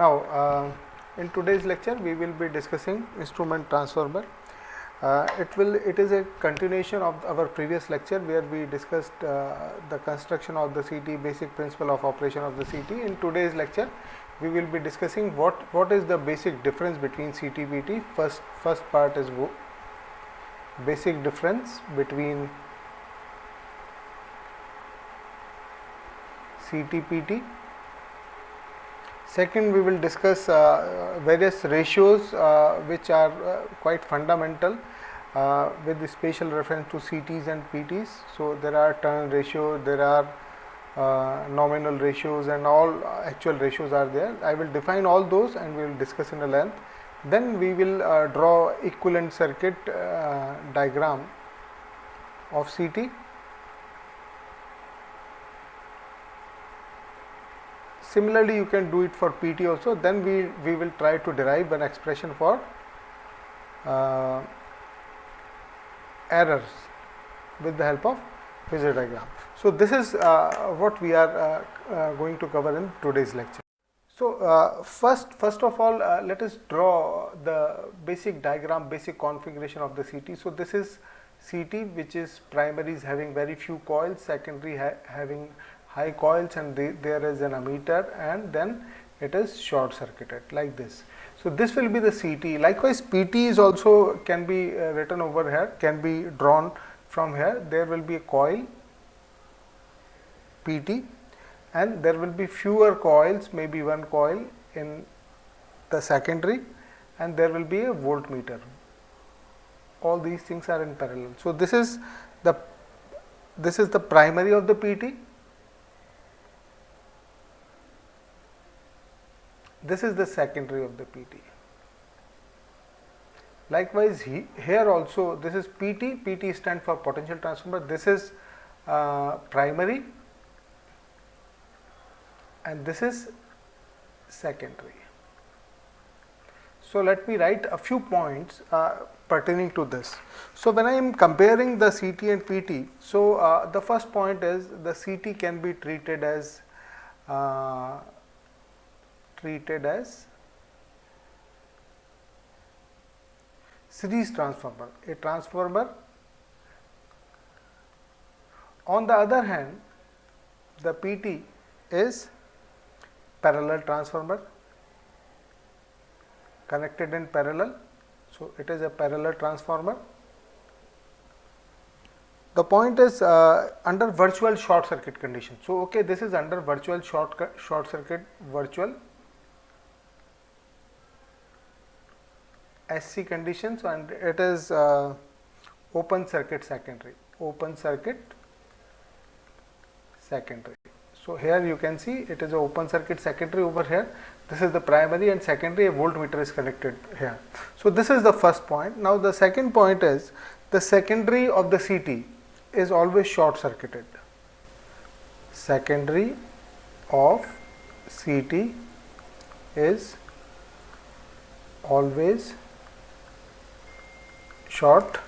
In today's lecture, we will be discussing instrument transformer. It is a continuation of our previous lecture where we discussed the construction of the CT, basic principle of operation of the CT. In today's lecture, we will be discussing what is the basic difference between CT PT. First part is basic difference between CT PT. Second, we will discuss various ratios which are quite fundamental with special reference to CTs and PTs. So, there are turn ratio, there are nominal ratios, and all actual ratios are there. I will define all those and we will discuss in a length. Then we will draw equivalent circuit diagram of CT. Similarly, you can do it for PT also. Then we will try to derive an expression for errors with the help of Phasor diagram. So, this is what we are going to cover in today's lecture. So, first of all, let us draw the basic diagram, basic configuration of the CT. So, this is CT, which is primary is having very few coils, secondary having high coils, and there is an ammeter, and then it is short circuited like this. So, this will be the CT. Likewise, PT is also can be written over here, can be drawn from here. There will be a coil PT, and there will be fewer coils, maybe one coil in the secondary, and there will be a voltmeter. All these things are in parallel. So, this is the primary of the PT. This is the secondary of the PT. Likewise, here also this is PT. PT stands for potential transformer. This is primary, and this is secondary. So, let me write a few points pertaining to this. So, when I am comparing the CT and PT, so the first point is the CT can be treated as series transformer, a transformer. On the other hand, the PT is parallel transformer, connected in parallel. So, it is a parallel transformer. The point is under virtual short circuit condition. So, okay, this is under virtual short circuit, virtual SC conditions, and it is open circuit secondary, So, here you can see it is a open circuit secondary over here. This is the primary, and secondary a voltmeter is connected here. So, this is the first point. Now, the second point is the secondary of the CT is always short circuited. Secondary of CT is always short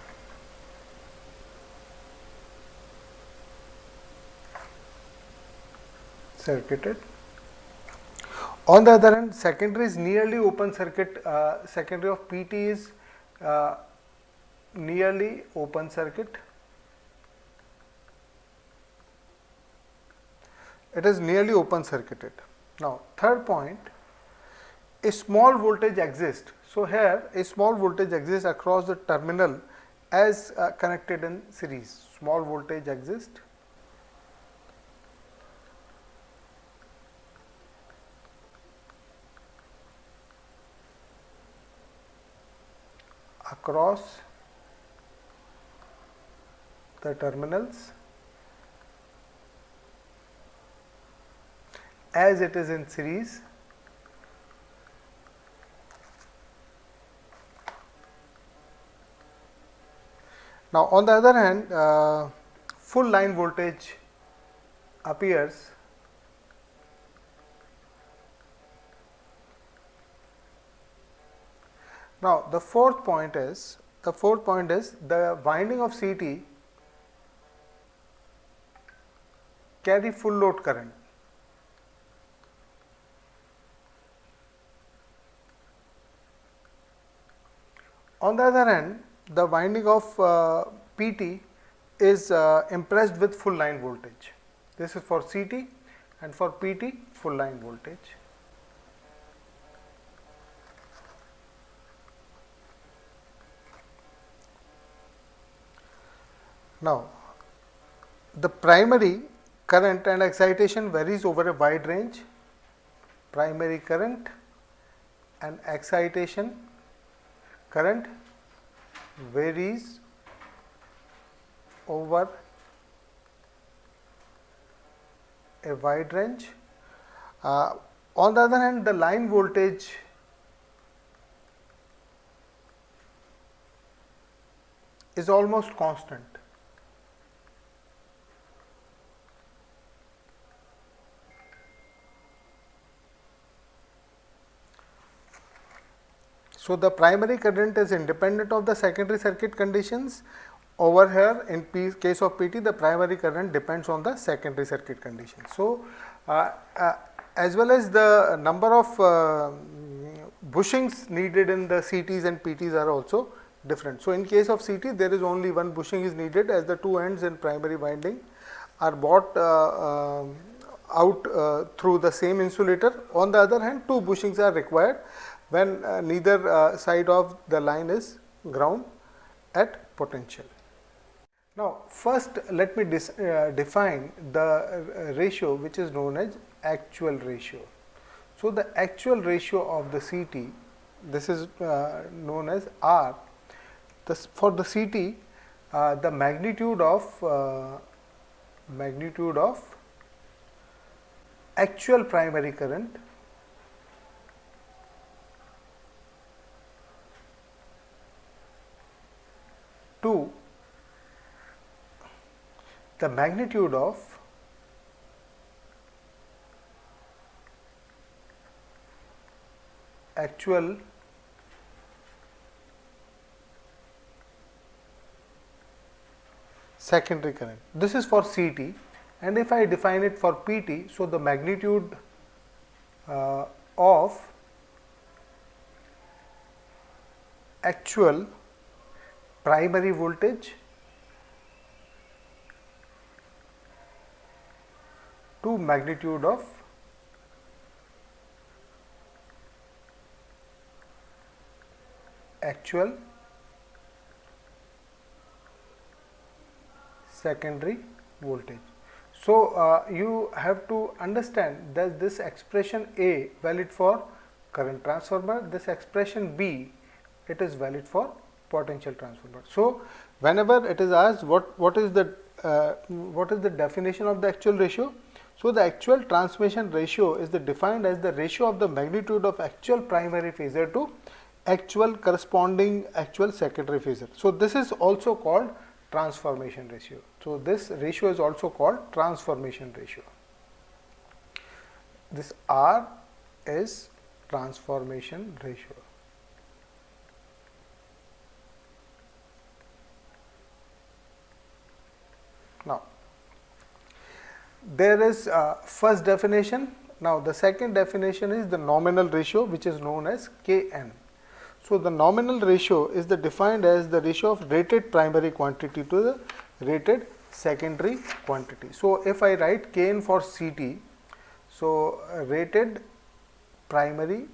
circuited. On the other hand, secondary is nearly open circuit. Secondary of PT is nearly open circuit. It is nearly open circuited. Now, third point, a small voltage exists. So, here a small voltage exists across the terminal as connected in series. Small voltage exists across the terminals as it is in series. Now, on the other hand, full line voltage appears Now, the fourth point is the winding of CT carry full load current. On the other hand, the winding of PT is impressed with full line voltage. This is for CT, and for PT full line voltage. Now, the primary current and excitation varies over a wide range. Primary current and excitation current varies over a wide range. On the other hand, the line voltage is almost constant. So, the primary current is independent of the secondary circuit conditions. Over here in case of PT, the primary current depends on the secondary circuit conditions. So, as well as the number of bushings needed in the CTs and PTs are also different. So, in case of CT, there is only one bushing is needed, as the two ends in primary winding are brought out through the same insulator. On the other hand, two bushings are required when neither side of the line is ground at potential. Now, first let me define the ratio which is known as actual ratio. So, the actual ratio of the CT, this is known as R. For the CT, the magnitude of actual primary current to the magnitude of actual secondary current. This is for CT, and if I define it for PT, so the magnitude of actual primary voltage to magnitude of actual secondary voltage. So, you have to understand that this expression A valid for current transformer, this expression B, it is valid for potential transformer. So, whenever it is asked what is the definition of the actual ratio? So, the actual transmission ratio is defined as the ratio of the magnitude of actual primary phasor to actual corresponding actual secondary phasor. So, this is also called transformation ratio. So, this ratio is also called transformation ratio. This R is transformation ratio. Now, there is first definition. Now, the second definition is the nominal ratio, which is known as Kn. So, the nominal ratio is defined as the ratio of rated primary quantity to the rated secondary quantity. So, if I write Kn for CT, so rated primary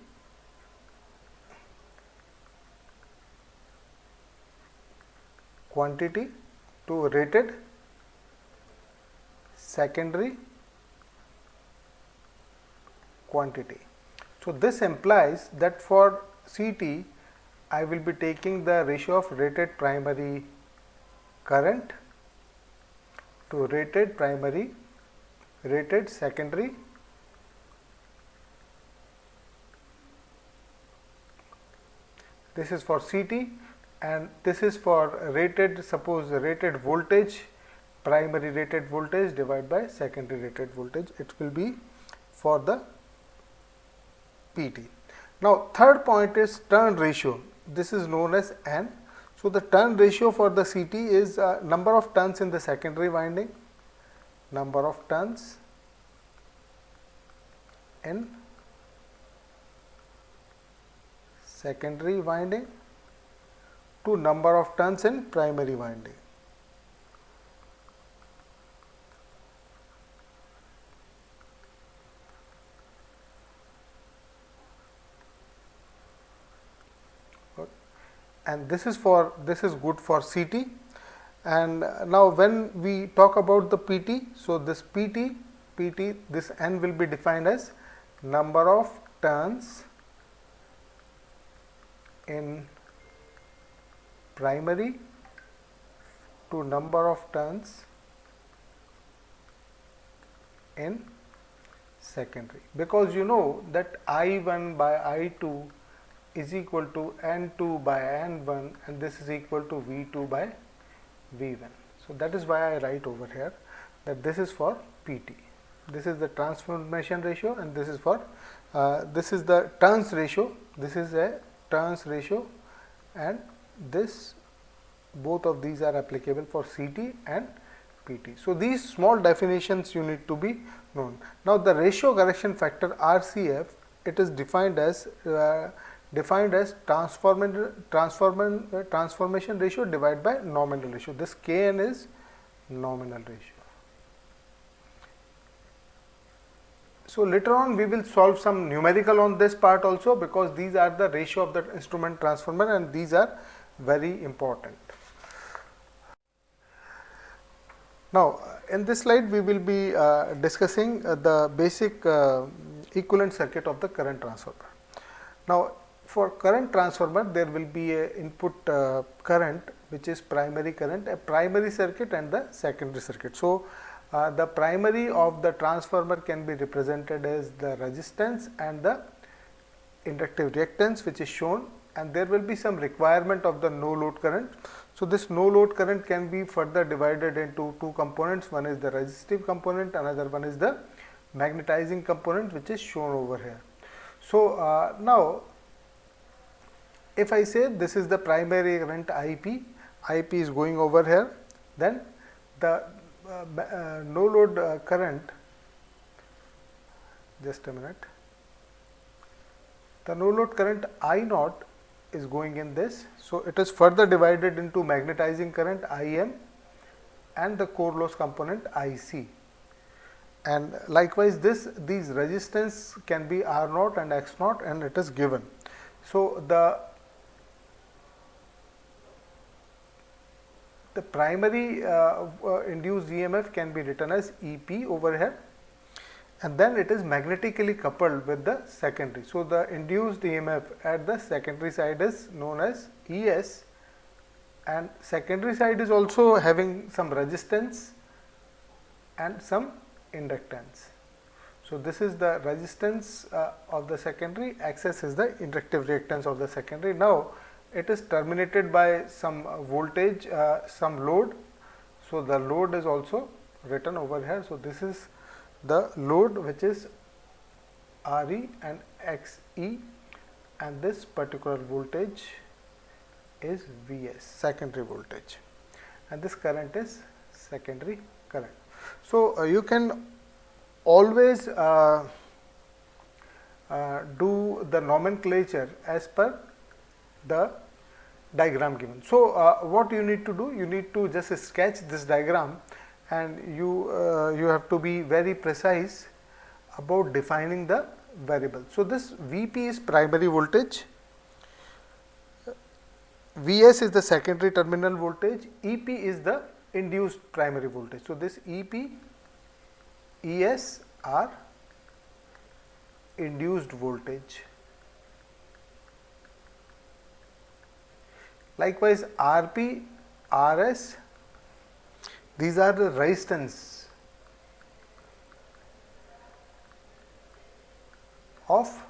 quantity to rated secondary quantity. So, this implies that for CT, I will be taking the ratio of rated primary current to rated primary, rated secondary, this is for CT, and this is for rated, suppose rated voltage, primary rated voltage divided by secondary rated voltage, it will be for the PT. Now, third point is turn ratio. This is known as N. So, the turn ratio for the CT is number of turns in the secondary winding, number of turns in secondary winding to number of turns in primary winding. And this is good for CT. And now when we talk about the PT, so this PT, this N will be defined as number of turns in primary to number of turns in secondary, because you know that I1 by I2 is equal to N2 by N1, and this is equal to V2 by V1. So that is why I write over here that this is for PT. This is the transformation ratio, and this is for this is the turns ratio. This is a turns ratio, and this, both of these are applicable for CT and PT. So these small definitions you need to be known. Now the ratio correction factor RCF, it is defined as transformation ratio divided by nominal ratio. This Kn is nominal ratio. So later on we will solve some numerical on this part also, because these are the ratio of the instrument transformer, and these are very important. Now in this slide we will be discussing the basic equivalent circuit of the current transformer. Now for current transformer, there will be a input current, which is primary current, a primary circuit and the secondary circuit. So the primary of the transformer can be represented as the resistance and the inductive reactance, which is shown, and there will be some requirement of the no load current. So this no load current can be further divided into two components. One is the resistive component, another one is the magnetizing component, which is shown over here. So now if I say this is the primary current IP is going over here, then the no load current, just a minute, the no load current I naught is going in this. So it is further divided into magnetizing current IM and the core loss component IC. And likewise these resistance can be R naught and X naught, and it is given. So the primary induced EMF can be written as EP over here, and then it is magnetically coupled with the secondary. So the induced EMF at the secondary side is known as ES, and secondary side is also having some resistance and some inductance. So this is the resistance of the secondary, XS is the inductive reactance of the secondary. Now it is terminated by some voltage, some load. So the load is also written over here. So this is the load, which is RE and XE, and this particular voltage is VS, secondary voltage, and this current is secondary current. So you can always do the nomenclature as per the diagram given. So what you need to do, you need to just sketch this diagram, and you have to be very precise about defining the variable. So this VP is primary voltage, VS is the secondary terminal voltage, EP is the induced primary voltage. So this EP, ES are induced voltage. Likewise RP, RS, these are the resistance of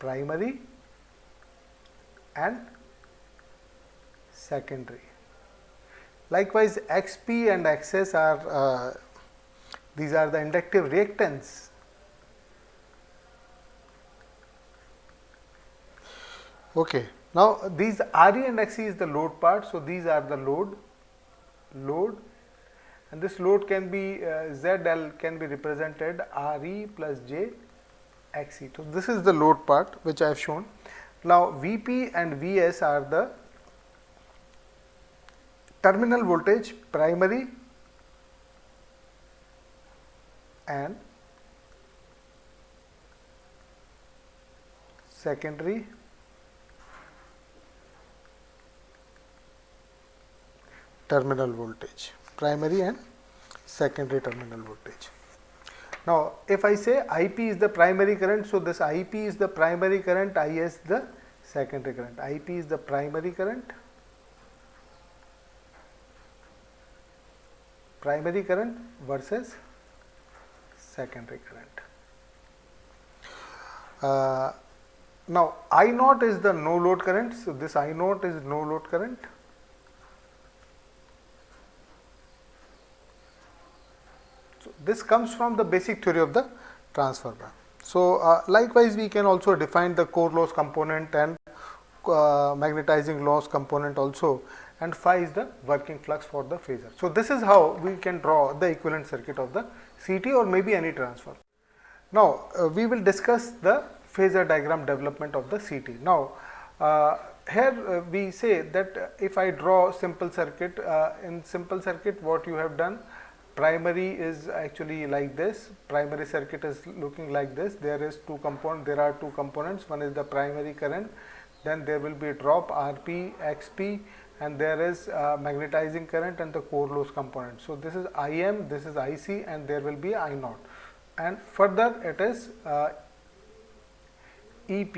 primary and secondary. Likewise XP and XS are these are the inductive reactance. Okay. Now these RE and XE is the load part. So these are the load, and this load can be ZL can be represented RE plus J XE. So this is the load part which I have shown. Now Vp and Vs are the terminal voltage, primary and secondary terminal voltage, primary and secondary terminal voltage. Now if I say Ip is the primary current, so this Ip is the primary current, Is the secondary current. Ip is the primary current, versus secondary current. Now I naught is the no load current, so this I naught is no load current. So this comes from the basic theory of the transformer. So likewise we can also define the core loss component and magnetizing loss component also, and phi is the working flux for the phasor. So this is how we can draw the equivalent circuit of the CT or maybe any transformer. Now we will discuss the phasor diagram development of the CT. Now here we say that if I draw simple circuit, in simple circuit what you have done, primary is actually like this, primary circuit is looking like this. There are two components, one is the primary current, then there will be a drop Rp, Xp, and there is magnetizing current and the core loss component. So this is Im, this is Ic, and there will be I naught, and further it is Ep,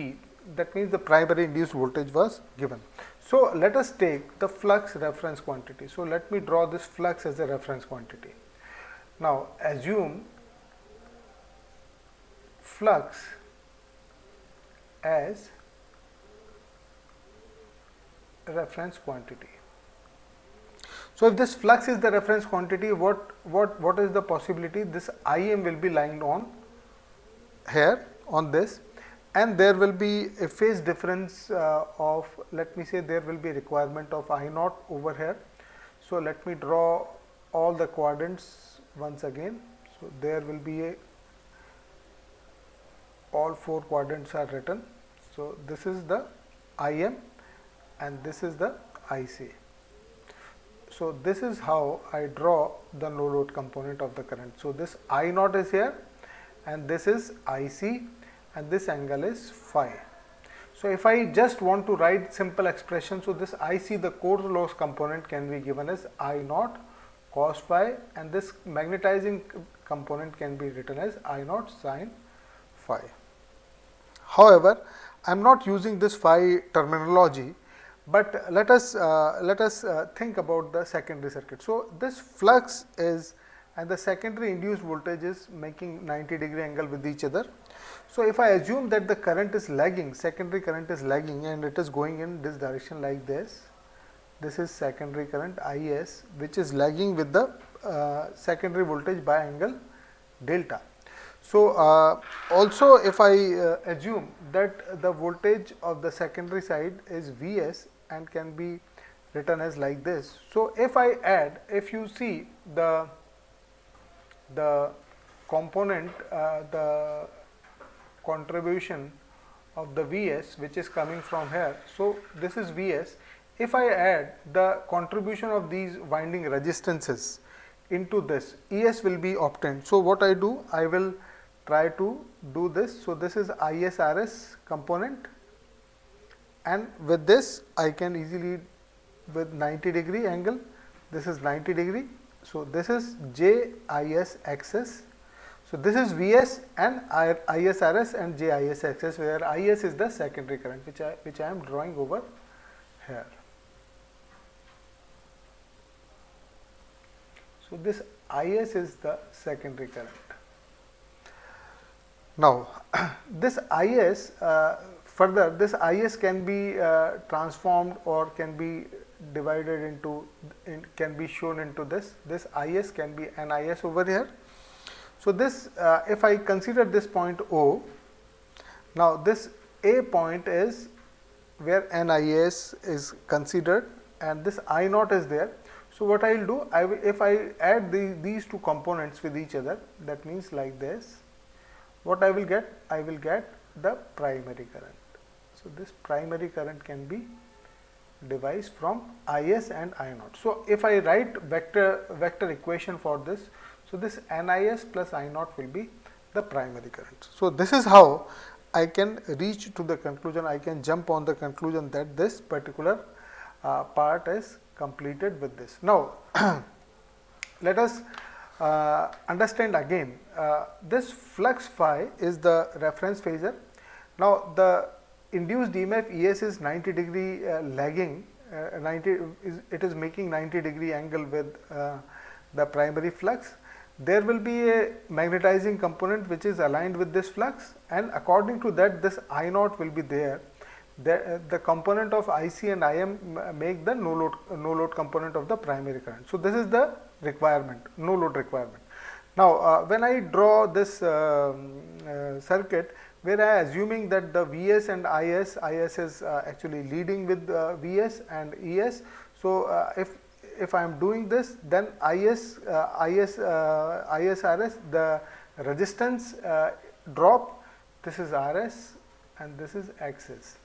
that means the primary induced voltage was given. So let us take the flux reference quantity. So let me draw this flux as a reference quantity. Now assume flux as reference quantity. So if this flux is the reference quantity, what is the possibility? This Im will be lying on here on this, and there will be a phase difference of, let me say there will be requirement of I naught over here. So let me draw all the quadrants once again. So there will be all four quadrants are written. So this is the Im and this is the Ic. So this is how I draw the no load component of the current. So this I naught is here and this is Ic and this angle is phi. So if I just want to write simple expression, so this Ic, the core loss component, can be given as I naught cos phi, and this magnetizing component can be written as I naught sin phi. However, I am not using this phi terminology, but let us think about the secondary circuit. So this flux is, and the secondary induced voltage is making 90-degree angle with each other. So if I assume that the current is lagging, secondary current is lagging, and it is going in this direction like this. This is secondary current Is, which is lagging with the secondary voltage by angle delta. So also if I assume that the voltage of the secondary side is Vs and can be written as like this. So if I add, if you see the component, the contribution of the Vs which is coming from here. So this is Vs. If I add the contribution of these winding resistances into this, Es will be obtained. So what I do, I will try to do this. So this is ISRS component, and with this I can easily, with 90-degree angle, this is 90-degree. So this is JISXS. So this is Vs and ISRS and JISXS, where Is is the secondary current which I am drawing over here. So this Is is the secondary current. Now this Is, further this Is can be transformed or can be divided into, can be shown into this. This Is can be an Is over here. So this, if I consider this point O, now this A point is where NIS is considered, and this I naught is there. So what I will do, if I add these two components with each other, that means like this, what I will get? I will get the primary current. So this primary current can be devised from Is and I naught. So if I write vector equation for this, so this Nis plus I naught will be the primary current. So this is how I can reach to the conclusion, I can jump on the conclusion that this particular part is completed with this. Now let us understand again, this flux phi is the reference phasor. Now the induced EMF ES is 90 degree lagging, it is making 90 degree angle with the primary flux. There will be a magnetizing component which is aligned with this flux, and according to that this I naught will be there. The component of IC and IM make the no load component of the primary current. So this is the requirement, no load requirement. Now when I draw this circuit, where I am assuming that the Vs and IS is actually leading with Vs and ES. So if I am doing this, then ISRS, the resistance drop, this is RS and this is XS.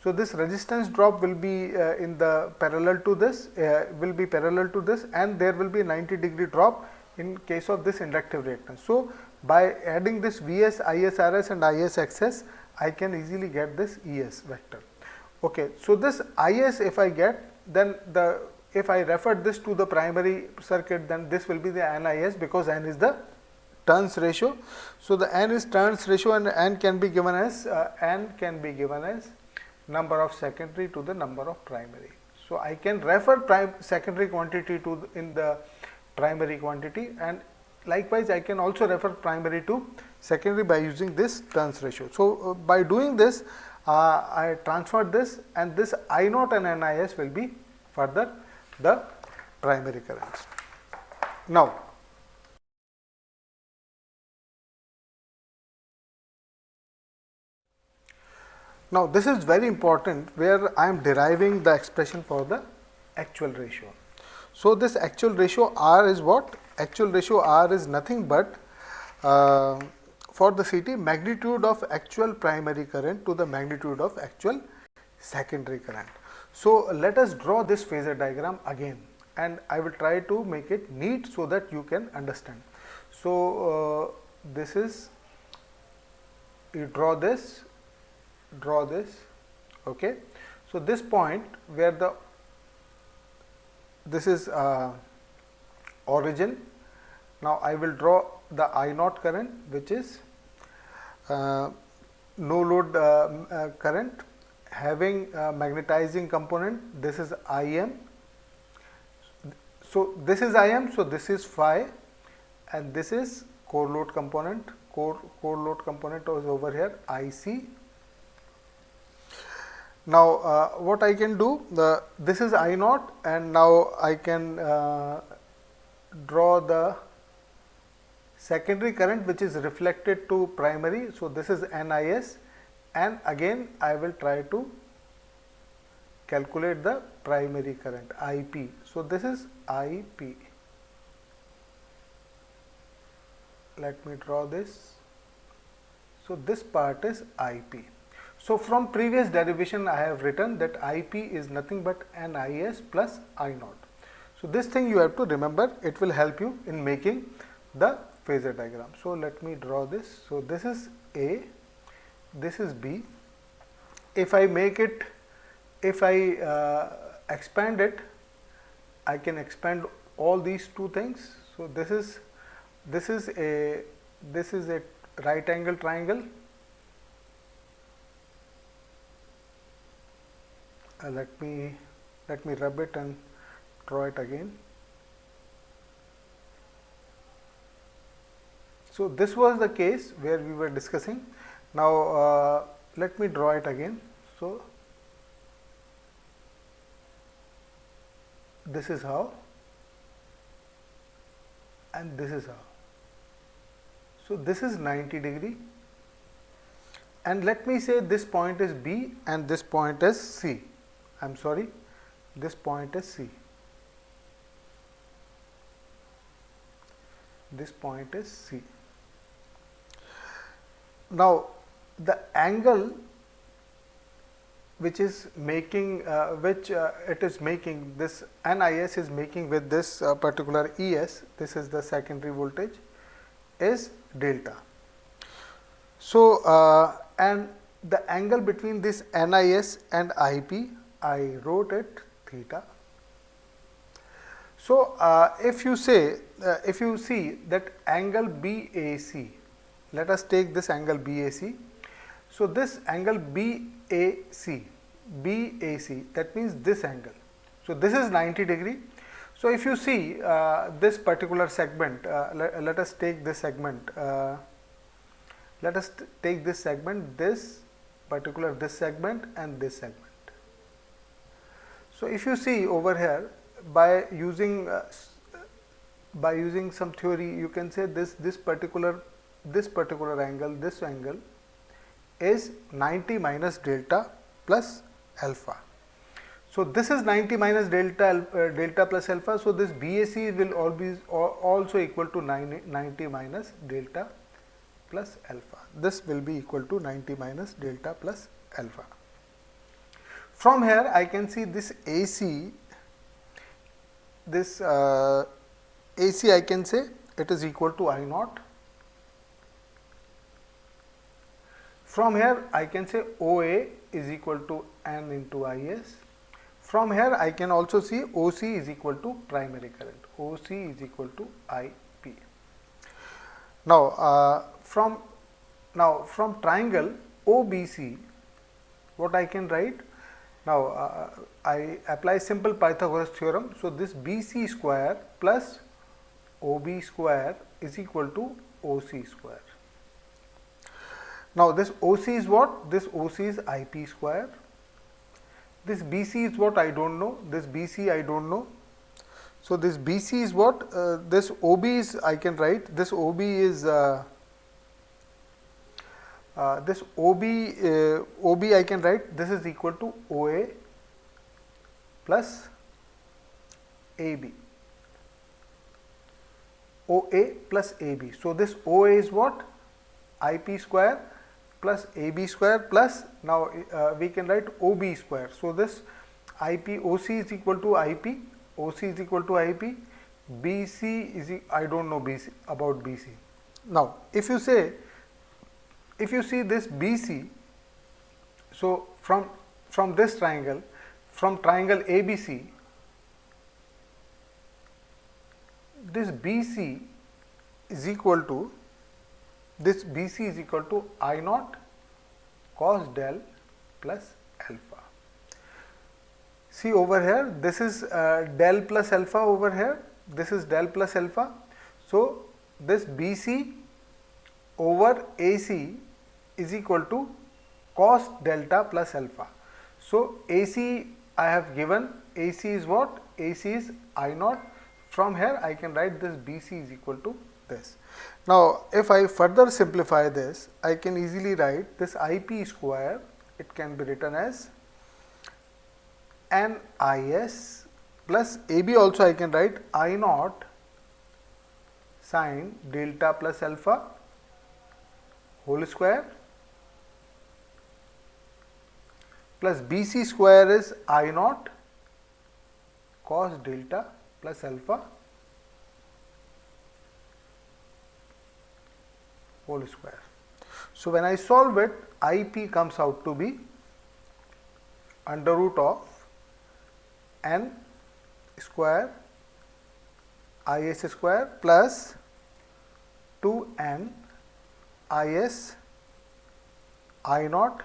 So this resistance drop will be in the parallel to this, and there will be 90 degree drop in case of this inductive reactance. So by adding this Vs, ISRS and ISXS, I can easily get this ES vector. Okay, so this IS if I get, then if I refer this to the primary circuit, then this will be the NIS, because N is the turns ratio. So the N is turns ratio, and N can be given as number of secondary to the number of primary. So I can refer secondary quantity to in the primary quantity, and likewise I can also refer primary to secondary by using this turns ratio. So by doing this, I transfer this, and this I naught and NIS will be further the primary currents. Now this is very important, where I am deriving the expression for the actual ratio. So this actual ratio R is what? Actual ratio R is nothing but for the CT, magnitude of actual primary current to the magnitude of actual secondary current. So let us draw this phasor diagram again, and I will try to make it neat so that you can understand. So this is, you draw this, okay. So this point where this is origin. Now I will draw the I naught current, which is no load current having magnetizing component. This is IM. So this is IM, so this is phi, and this is core load component. Core load component is over here, IC. Now what I can do, this is I naught, and now I can draw the secondary current which is reflected to primary. So this is NIS, and again I will try to calculate the primary current IP. So this is IP. Let me draw this. So this part is IP. So from previous derivation I have written that IP is nothing but NIS plus I naught. So this thing you have to remember, it will help you in making the phasor diagram. So let me draw this. So this is A, this is B. If I make it, if I expand it, I can expand all these two things. So this is a right angle triangle. Let me rub it and draw it again. So this was the case where we were discussing. Now let me draw it again. So this is how, and this is how. So this is 90 degree, and let me say this point is B and this point is C. I am sorry, this point is C. This point is C. Now the angle which is making it is making this NIS is making with this particular ES, this is the secondary voltage, is delta. So and the angle between this NIS and IP, I wrote it theta. So if you see that angle BAC, let us take this angle BAC. So this angle BAC, that means this angle. So this is 90 degree. So if you see this particular segment, let us take this segment. This particular this segment and this segment. So if you see over here, by using some theory, you can say this particular angle, this angle is 90 minus delta plus alpha. So this is 90 minus delta plus alpha. So this BAC will always also equal to 90 minus delta plus alpha. This will be equal to 90 minus delta plus alpha. From here I can see this AC, AC I can say it is equal to I naught. From here I can say OA is equal to N into IS. From here I can also see OC is equal to primary current. OC is equal to IP. Now from triangle OBC, what I can write? Now I apply simple Pythagoras theorem. So this BC square plus OB square is equal to OC square. Now this OC is what? This OC is IP square. This BC is what? I don't know. This BC I don't know. So this BC is what? This OB is, I can write, this OB is this OB I can write, this is equal to OA plus AB. OA plus AB. So this OA is what? IP square plus AB square plus, now we can write OB square. So this IP, OC is equal to IP, OC is equal to IP, BC is, I don't know BC, about BC. Now if you see this BC, so from this triangle, from triangle ABC, this BC is equal to, this BC is equal to I naught cos del plus alpha. See over here, this is del plus alpha over here, this is del plus alpha. So this BC over AC is equal to cos delta plus alpha. So AC I have given, AC is what? AC is I naught. From here I can write this BC is equal to this. Now if I further simplify this, I can easily write this IP square, it can be written as NIS plus AB, also I can write I naught sine delta plus alpha whole square plus BC square is I naught cos delta plus alpha whole square. So when I solve it, IP comes out to be under root of N square IS square plus 2N IS I naught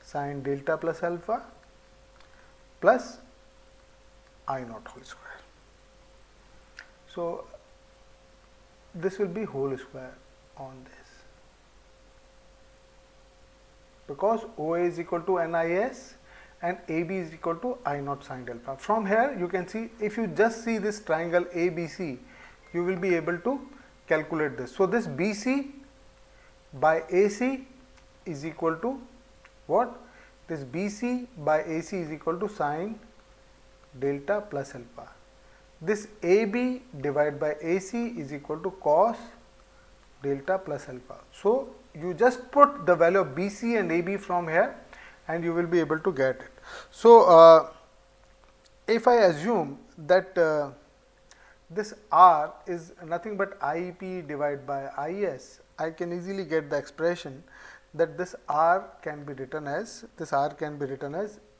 sine delta plus alpha plus I naught whole square. So this will be whole square on this, because OA is equal to NIS and AB is equal to I naught sine delta. From here you can see, if you just see this triangle ABC, you will be able to calculate this. So this BC by AC is equal to what? This BC by AC is equal to sine delta plus alpha. This AB divided by AC is equal to cos delta plus alpha. So you just put the value of BC and AB from here and you will be able to get it. So if I assume that this R is nothing but IP divided by IS, I can easily get the expression that this R can be written as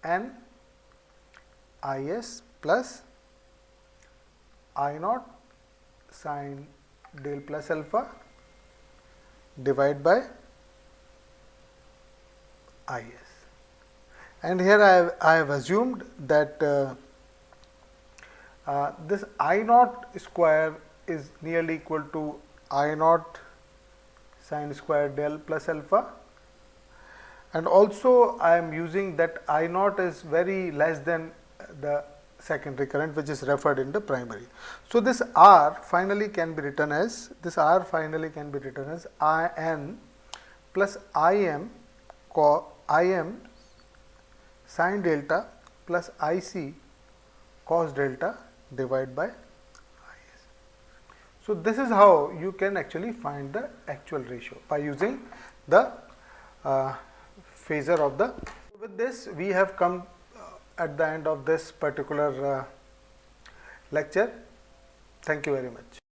N IS plus I naught sin del plus alpha divided by IS. And here I have assumed that this I naught square is nearly equal to I naught sin square del plus alpha, and also I am using that I naught is very less than the secondary current which is referred in the primary. So this R finally can be written as IN plus IM sin delta plus IC cos delta divided by IS. So this is how you can actually find the actual ratio by using the phasor of the. With this we have come at the end of this particular lecture. Thank you very much.